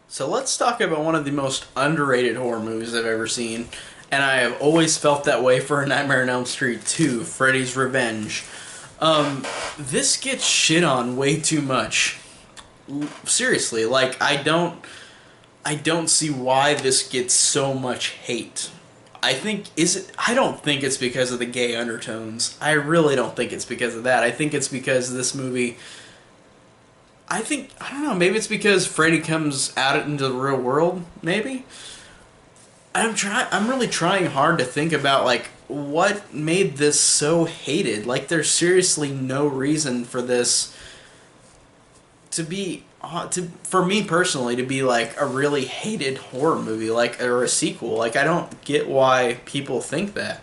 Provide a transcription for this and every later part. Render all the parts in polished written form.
So let's talk about one of the most underrated horror movies I've ever seen, and I have always felt that way for A Nightmare on Elm Street 2, Freddy's Revenge. This gets shit on way too much. Seriously, like I don't see why this gets so much hate. I don't think it's because of the gay undertones. I really don't think it's because of that. I think it's because this movie I don't know, maybe it's because Freddy comes out into the real world, maybe. I'm really trying hard to think about like what made this so hated. Like there's seriously no reason for this to be for me personally to be like a really hated horror movie like or a sequel. Like I don't get why people think that.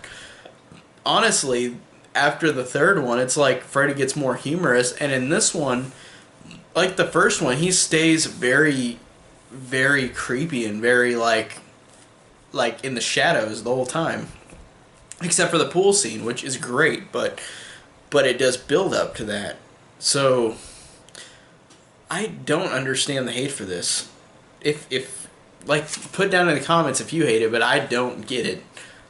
Honestly, after the third one, it's like Freddy gets more humorous, and in this one, like the first one, he stays very, very creepy and very like in the shadows the whole time, except for the pool scene, which is great, but it does build up to that. So I don't understand the hate for this. If like put down in the comments if you hate it, but I don't get it.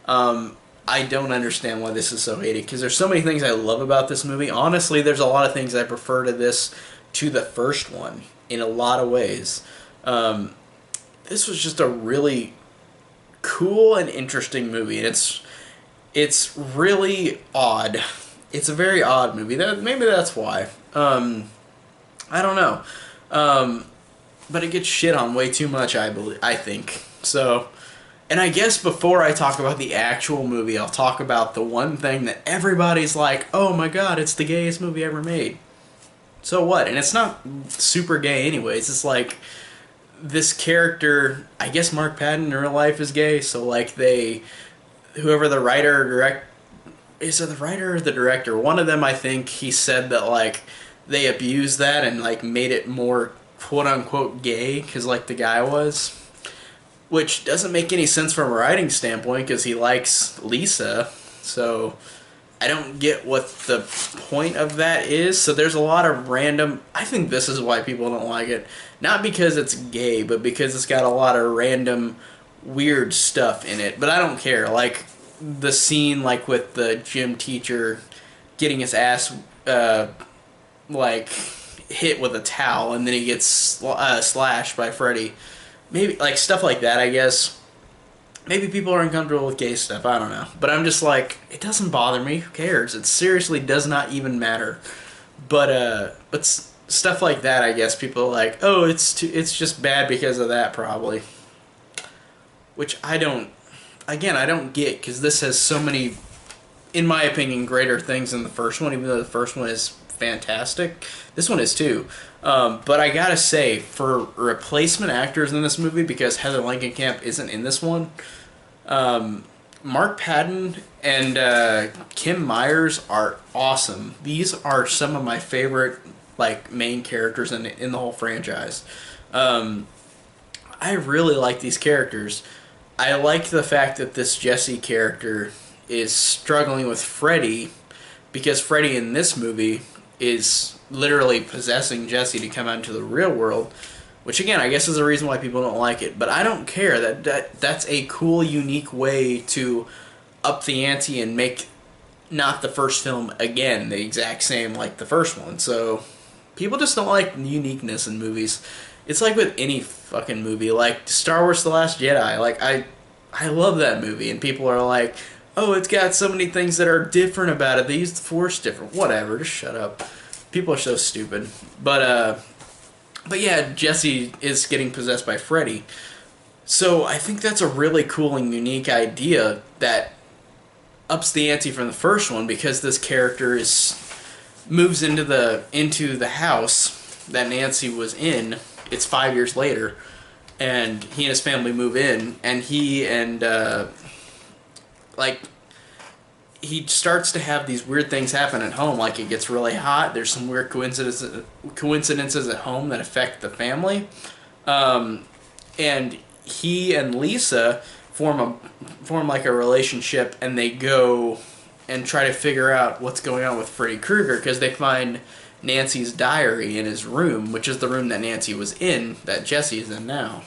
I don't understand why this is so hated because there's so many things I love about this movie. Honestly, there's a lot of things I prefer to the first one in a lot of ways. This was just a really cool and interesting movie, and it's really odd. It's a very odd movie. Maybe that's why. I don't know. But it gets shit on way too much. I think so. And I guess before I talk about the actual movie, I'll talk about the one thing that everybody's like, "Oh my god, it's the gayest movie ever made." So what? And it's not super gay anyways. It's like this character, I guess Mark Patton in real life is gay, so like whoever the writer or direct is it the writer or the director? One of them, I think he said that like they abused that and like made it more quote unquote gay because like the guy was, which doesn't make any sense from a writing standpoint because he likes Lisa. So I don't get what the point of that is. So there's a lot of random. I think this is why people don't like it. Not because it's gay, but because it's got a lot of random weird stuff in it. But I don't care. Like the scene like with the gym teacher getting his ass like hit with a towel and then he gets slashed by Freddy. Maybe like stuff like that, I guess. Maybe people are uncomfortable with gay stuff. I don't know, but I'm just like, it doesn't bother me. Who cares? It seriously does not even matter. But stuff like that, I guess people are like, oh, it's just bad because of that, probably. Which I don't. Again, I don't get because this has so many, in my opinion, greater things than the first one. Even though the first one is fantastic, this one is too. But I gotta say, for replacement actors in this movie, because Heather Langenkamp isn't in this one, Mark Patton and Kim Myers are awesome. These are some of my favorite like main characters in the whole franchise. I really like these characters. I like the fact that this Jesse character is struggling with Freddy because Freddy in this movie is literally possessing Jesse to come out into the real world, which again I guess is the reason why people don't like it. But I don't care. That's a cool, unique way to up the ante and make not the first film again the exact same like the first one. So people just don't like uniqueness in movies. It's like with any fucking movie, like Star Wars: The Last Jedi. Like I love that movie, and people are like, "Oh, it's got so many things that are different about it. They use the Force different." Whatever, just shut up. People are so stupid. But yeah, Jesse is getting possessed by Freddy. So I think that's a really cool and unique idea that ups the ante from the first one because this character is moves into the house that Nancy was in. It's 5 years later, and he and his family move in, and like he starts to have these weird things happen at home. Like it gets really hot. There's some weird coincidences at home that affect the family, and he and Lisa form like a relationship, and they go and try to figure out what's going on with Freddy Krueger because they find Nancy's diary in his room, which is the room that Nancy was in, that Jesse is in now.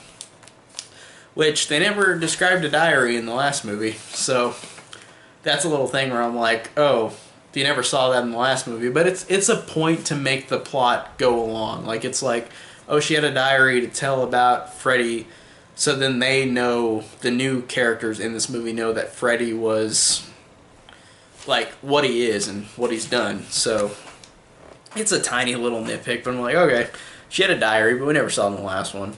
Which they never described a diary in the last movie, so that's a little thing where I'm like, oh, you never saw that in the last movie. But it's a point to make the plot go along. Like, it's like, oh, she had a diary to tell about Freddy, so then they know, the new characters in this movie know that Freddy was, like, what he is and what he's done. So it's a tiny little nitpick, but I'm like, okay, she had a diary, but we never saw it in the last one.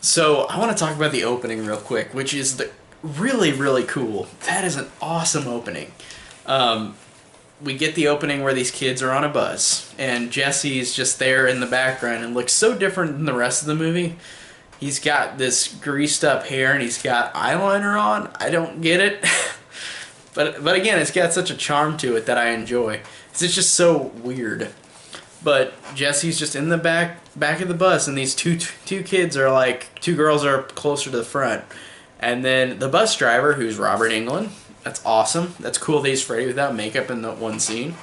So I want to talk about the opening real quick, which is the really, really cool. That is an awesome opening. We get the opening where these kids are on a bus, and Jesse's just there in the background and looks so different than the rest of the movie. He's got this greased up hair and he's got eyeliner on. I don't get it. but again, it's got such a charm to it that I enjoy. It's just so weird. But Jesse's just in the back of the bus, and these two kids are like, two girls are closer to the front. And then the bus driver, who's Robert Englund, that's awesome. That's cool that he's Freddy without makeup in that one scene.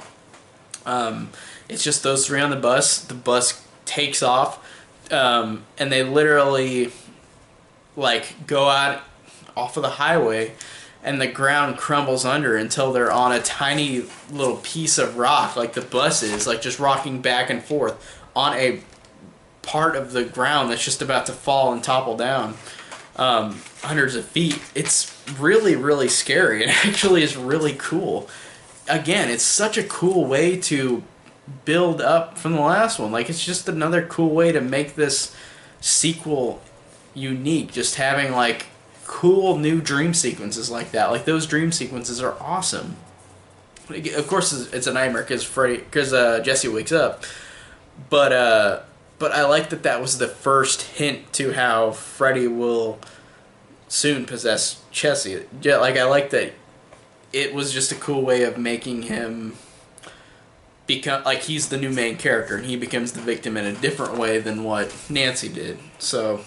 It's just those three on the bus. The bus takes off, and they literally like go out off of the highway, and the ground crumbles under until they're on a tiny little piece of rock, like the bus is, like just rocking back and forth on a part of the ground that's just about to fall and topple down hundreds of feet. It's really, really scary. It actually is really cool. Again, it's such a cool way to build up from the last one. Like, it's just another cool way to make this sequel unique, just having like cool new dream sequences like that. Like, those dream sequences are awesome. Of course, it's a nightmare because Jesse wakes up, but I like that was the first hint to how Freddy will soon possess Jesse. Like, I like that it was just a cool way of making him become, like, he's the new main character and he becomes the victim in a different way than what Nancy did. So.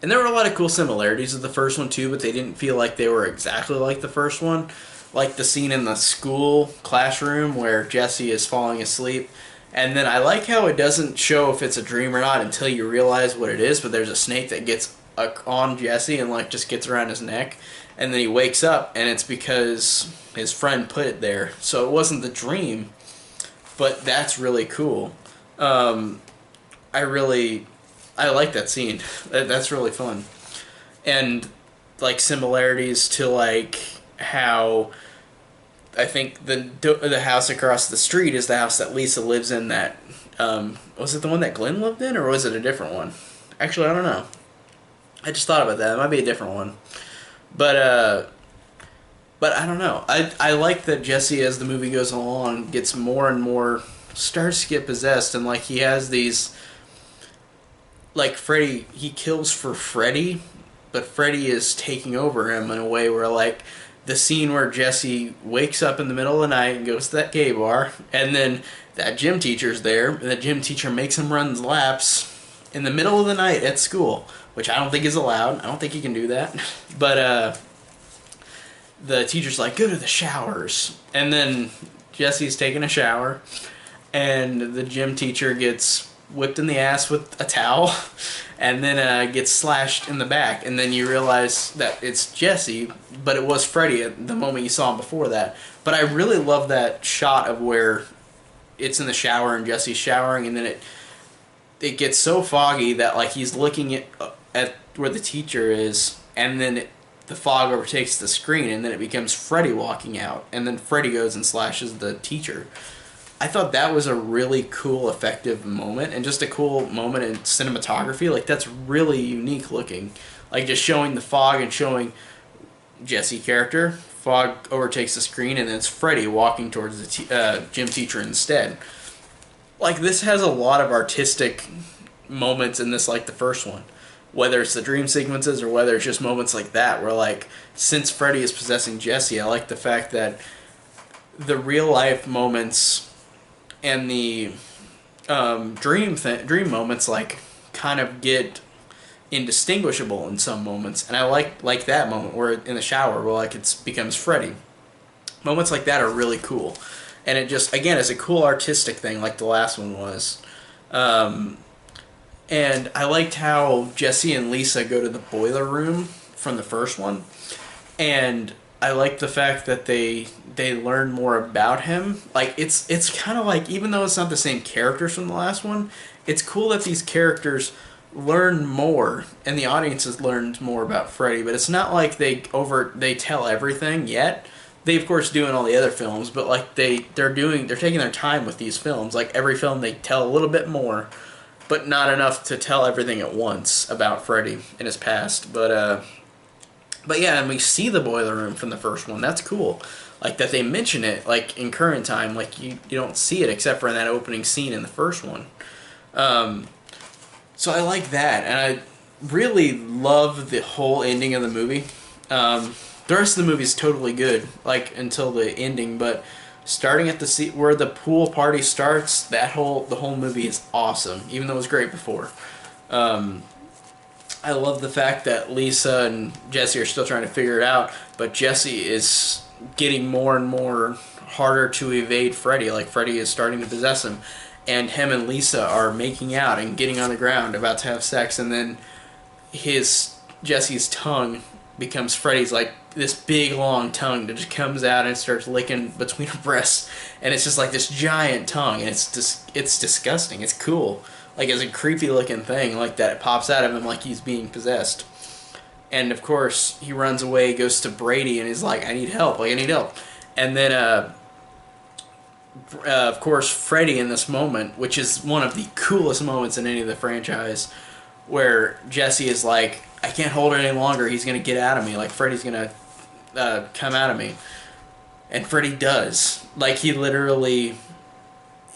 And there were a lot of cool similarities with the first one too, but they didn't feel like they were exactly like the first one. Like the scene in the school classroom where Jesse is falling asleep. And then I like how it doesn't show if it's a dream or not until you realize what it is, but there's a snake that gets on Jesse and like just gets around his neck. And then he wakes up and it's because his friend put it there. So it wasn't the dream, but that's really cool. I like that scene. That's really fun. And, like, similarities to, like, how I think the house across the street is the house that Lisa lives in that, was it the one that Glenn lived in, or was it a different one? Actually, I don't know. I just thought about that. It might be a different one. But I don't know. I like that Jesse, as the movie goes along, gets more and more, starts to get possessed, and, like, he has these, like, Freddy, he kills for Freddy, but Freddy is taking over him in a way where, like, the scene where Jesse wakes up in the middle of the night and goes to that gay bar, and then that gym teacher's there, and the gym teacher makes him run laps in the middle of the night at school, which I don't think is allowed. I don't think he can do that. But the teacher's like, go to the showers. And then Jesse's taking a shower, and the gym teacher gets whipped in the ass with a towel, and then gets slashed in the back, and then you realize that it's Jesse, but it was Freddy at the moment you saw him before that. But I really love that shot of where it's in the shower and Jesse's showering, and then it gets so foggy that, like, he's looking at where the teacher is, and then the fog overtakes the screen, and then it becomes Freddy walking out, and then Freddy goes and slashes the teacher. I thought that was a really cool, effective moment, and just a cool moment in cinematography. Like, that's really unique looking. Like, just showing the fog and showing Jesse character, fog overtakes the screen, and then it's Freddy walking towards the gym teacher instead. Like, this has a lot of artistic moments in this, like the first one. Whether it's the dream sequences or whether it's just moments like that, where, like, since Freddy is possessing Jesse, I like the fact that the real-life moments and the dream moments, like, kind of get indistinguishable in some moments, and I like that moment where in the shower where, like, it becomes Freddy. Moments like that are really cool, and it just, again, is a cool artistic thing like the last one was. And I liked how Jesse and Lisa go to the boiler room from the first one, and I like the fact that they learn more about him. Like it's kind of like, even though it's not the same characters from the last one, it's cool that these characters learn more and the audience has learned more about Freddy. But it's not like they tell everything yet. They of course do in all the other films, but like they're taking their time with these films. Like every film they tell a little bit more, but not enough to tell everything at once about Freddy in his past. But yeah, and we see the boiler room from the first one. That's cool. Like that they mention it like in current time. Like you don't see it except for in that opening scene in the first one. So I like that, and I really love the whole ending of the movie. The rest of the movie is totally good, like until the ending. But starting at the where the pool party starts, the whole movie is awesome, even though it was great before. I love the fact that Lisa and Jesse are still trying to figure it out, but Jesse is getting more and more harder to evade Freddy. Like Freddy is starting to possess him, and him and Lisa are making out and getting on the ground, about to have sex, and then Jesse's tongue becomes Freddy's, like this big long tongue that just comes out and starts licking between her breasts, and it's just like this giant tongue, and it's disgusting. It's cool. Like, it's a creepy looking thing like that. It pops out of him like he's being possessed. And of course, he runs away, goes to Brady, and he's like, I need help, And then, of course, Freddy in this moment, which is one of the coolest moments in any of the franchise, where Jesse is like, I can't hold it any longer, he's going to get out of me, like Freddy's going to come out of me. And Freddy does. Like, he literally...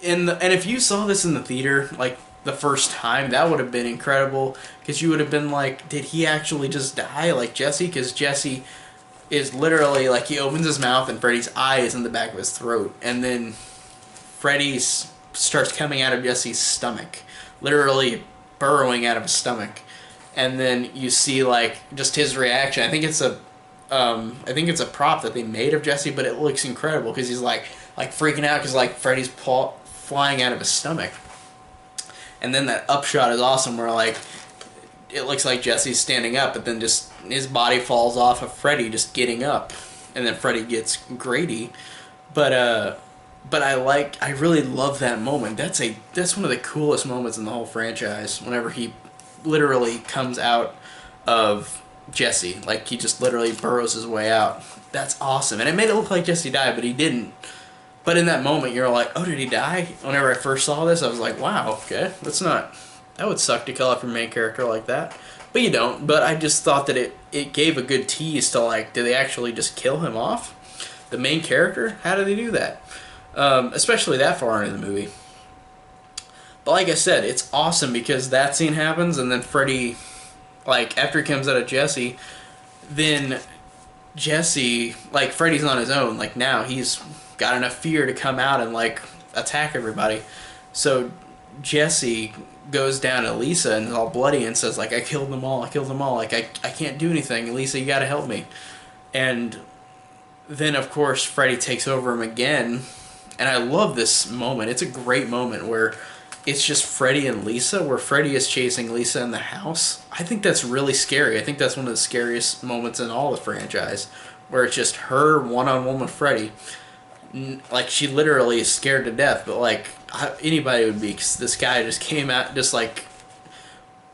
and if you saw this in the theater, like, the first time, that would have been incredible, because you would have been like, did he actually just die like Jesse? Because Jesse is literally like, he opens his mouth and Freddy's eye is in the back of his throat, and then Freddy starts coming out of Jesse's stomach, literally burrowing out of his stomach, and then you see like just his reaction. I think it's a prop that they made of Jesse, but it looks incredible because he's like freaking out because like Freddy's flying out of his stomach. And then that upshot is awesome where like it looks like Jesse's standing up, but then just his body falls off of Freddy just getting up, and then Freddy gets Grady. But I really love that moment. That's one of the coolest moments in the whole franchise. Whenever he literally comes out of Jesse, like he just literally burrows his way out. That's awesome, and it made it look like Jesse died, but he didn't. But in that moment, you're like, oh, did he die? Whenever I first saw this, I was like, wow, okay, that would suck to kill off your main character like that. But you don't. But I just thought that it gave a good tease to, like, did they actually just kill him off? The main character? How did they do that? Especially that far into the movie. But like I said, it's awesome because that scene happens, and then Freddy, like, after he comes out of Jesse, then Jesse, like, Freddy's on his own. Like, now he's got enough fear to come out and like attack everybody. So Jesse goes down to Lisa and is all bloody and says like, I killed them all, like I can't do anything, Lisa, you gotta help me. And then of course Freddy takes over him again, and I love this moment. It's a great moment where it's just Freddy and Lisa, where Freddy is chasing Lisa in the house. I think that's really scary. I think that's one of the scariest moments in all the franchise, where it's just her one-on-one with Freddy. Like, she literally is scared to death, but like anybody would be, because this guy just came out, just like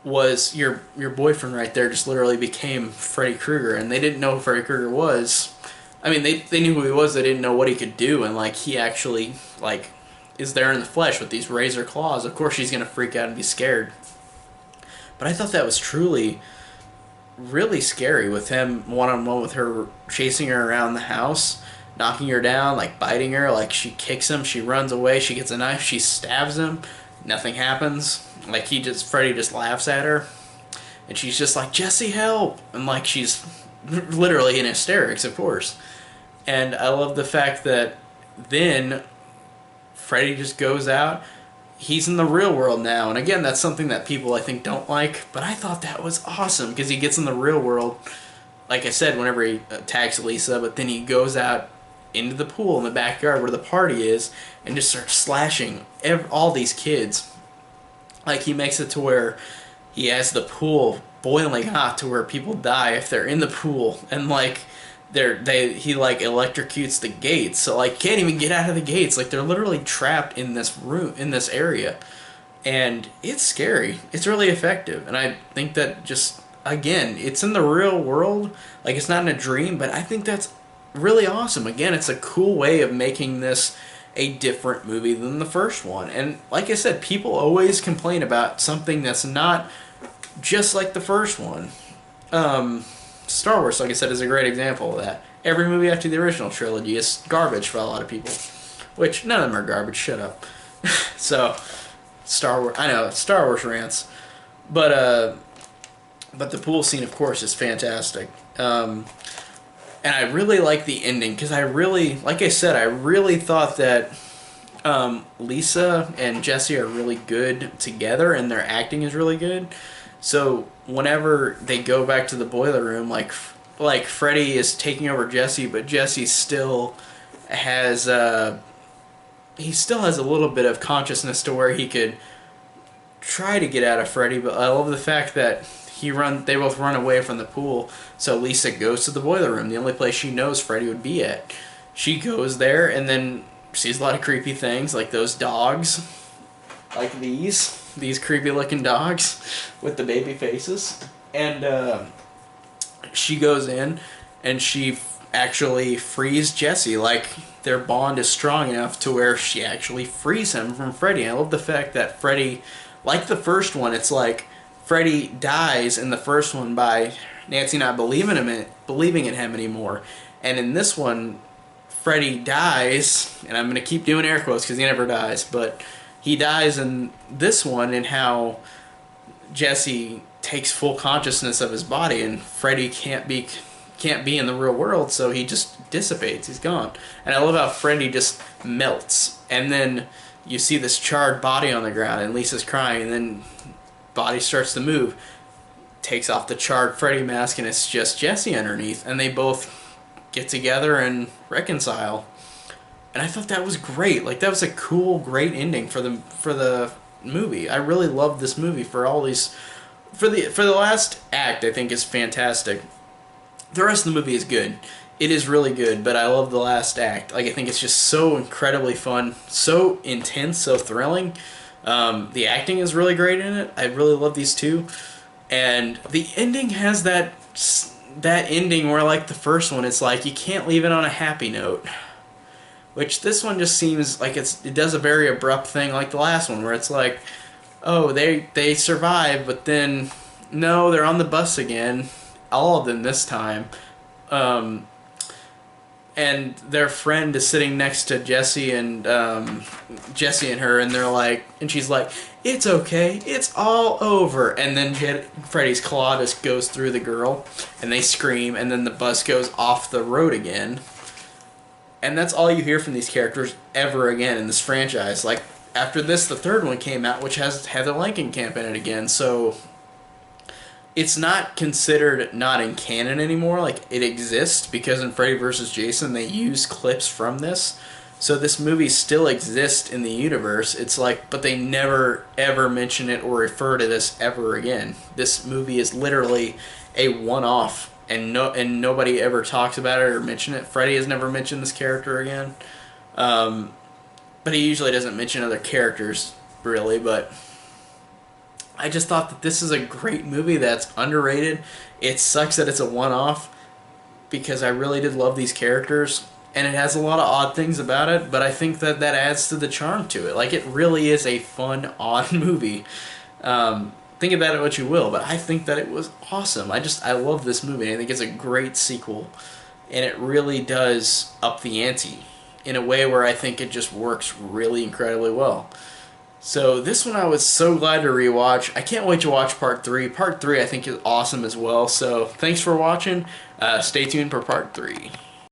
was your boyfriend right there, just literally became Freddy Krueger, and they didn't know who Freddy Krueger was. I mean, they knew who he was, they didn't know what he could do, and like he actually like is there in the flesh with these razor claws. Of course she's gonna freak out and be scared. But I thought that was truly really scary, with him one-on-one with her, chasing her around the house, knocking her down, like biting her, like she kicks him, she runs away, she gets a knife, she stabs him, nothing happens. Like Freddy just laughs at her, and she's just like, Jesse, help! And like she's literally in hysterics, of course. And I love the fact that then Freddy just goes out, he's in the real world now, and again, that's something that people I think don't like, but I thought that was awesome, because he gets in the real world, like I said, whenever he attacks Lisa, but then he goes out into the pool in the backyard where the party is and just starts slashing all these kids. Like, he makes it to where he has the pool boiling hot to where people die if they're in the pool, and like he like electrocutes the gates, so like can't even get out of the gates. Like, they're literally trapped in this room, in this area, and it's scary. It's really effective, and I think that just, again, it's in the real world. Like, it's not in a dream, but I think that's really awesome. Again, it's a cool way of making this a different movie than the first one. And like I said, people always complain about something that's not just like the first one. Star Wars, like I said, is a great example of that. Every movie after the original trilogy is garbage for a lot of people, which none of them are garbage. Shut up. So, Star Wars, I know, Star Wars rants, but the pool scene, of course, is fantastic. And I really like the ending, because I really, like I said, I really thought that Lisa and Jesse are really good together, and their acting is really good. So whenever they go back to the boiler room, like Freddy is taking over Jesse, but Jesse still has he still has a little bit of consciousness to where he could try to get out of Freddy. But I love the fact that they both run away from the pool. So Lisa goes to the boiler room, the only place she knows Freddy would be at. She goes there and then sees a lot of creepy things, like those dogs, like these creepy looking dogs with the baby faces. And she goes in and she actually frees Jesse. Like, their bond is strong enough to where she actually frees him from Freddy. I love the fact that Freddy, like the first one, it's like Freddy dies in the first one by Nancy not believing in him anymore. And in this one, Freddy dies, and I'm going to keep doing air quotes because he never dies, but he dies in this one, and how Jesse takes full consciousness of his body, and Freddy can't be in the real world, so he just dissipates. He's gone. And I love how Freddy just melts, and then you see this charred body on the ground, and Lisa's crying, and then body starts to move, takes off the charred Freddy mask, and it's just Jesse underneath, and they both get together and reconcile. And I thought that was great. Like, that was a cool, great ending for the movie. I really loved this movie for all these. For the last act, I think is fantastic. The rest of the movie is good. It is really good, but I love the last act. Like, I think it's just so incredibly fun, so intense, so thrilling. The acting is really great in it. I really love these two. And the ending has that ending where, like the first one, it's like you can't leave it on a happy note. Which this one just seems like it does a very abrupt thing like the last one, where it's like, oh, they survive, but then, no, they're on the bus again. All of them this time. And their friend is sitting next to Jesse and her, and they're like, and she's like, "It's okay, it's all over." And then Freddy's claw just goes through the girl, and they scream, and then the bus goes off the road again. And that's all you hear from these characters ever again in this franchise. Like, after this, the third one came out, which has Heather Langenkamp in it again, so it's not considered not in canon anymore. Like, it exists because in Freddy vs. Jason they use clips from this, so this movie still exists in the universe. It's like, but they never ever mention it or refer to this ever again. This movie is literally a one-off, and nobody ever talks about it or mention it. Freddy has never mentioned this character again, but he usually doesn't mention other characters really. But I just thought that this is a great movie that's underrated. It sucks that it's a one-off, because I really did love these characters, and it has a lot of odd things about it, but I think that adds to the charm to it. Like, it really is a fun, odd movie. Think about it what you will, but I think that it was awesome. I love this movie. I think it's a great sequel, and it really does up the ante in a way where I think it just works really incredibly well. So this one I was so glad to rewatch. I can't wait to watch Part 3. Part 3 I think is awesome as well. So thanks for watching. Stay tuned for Part 3.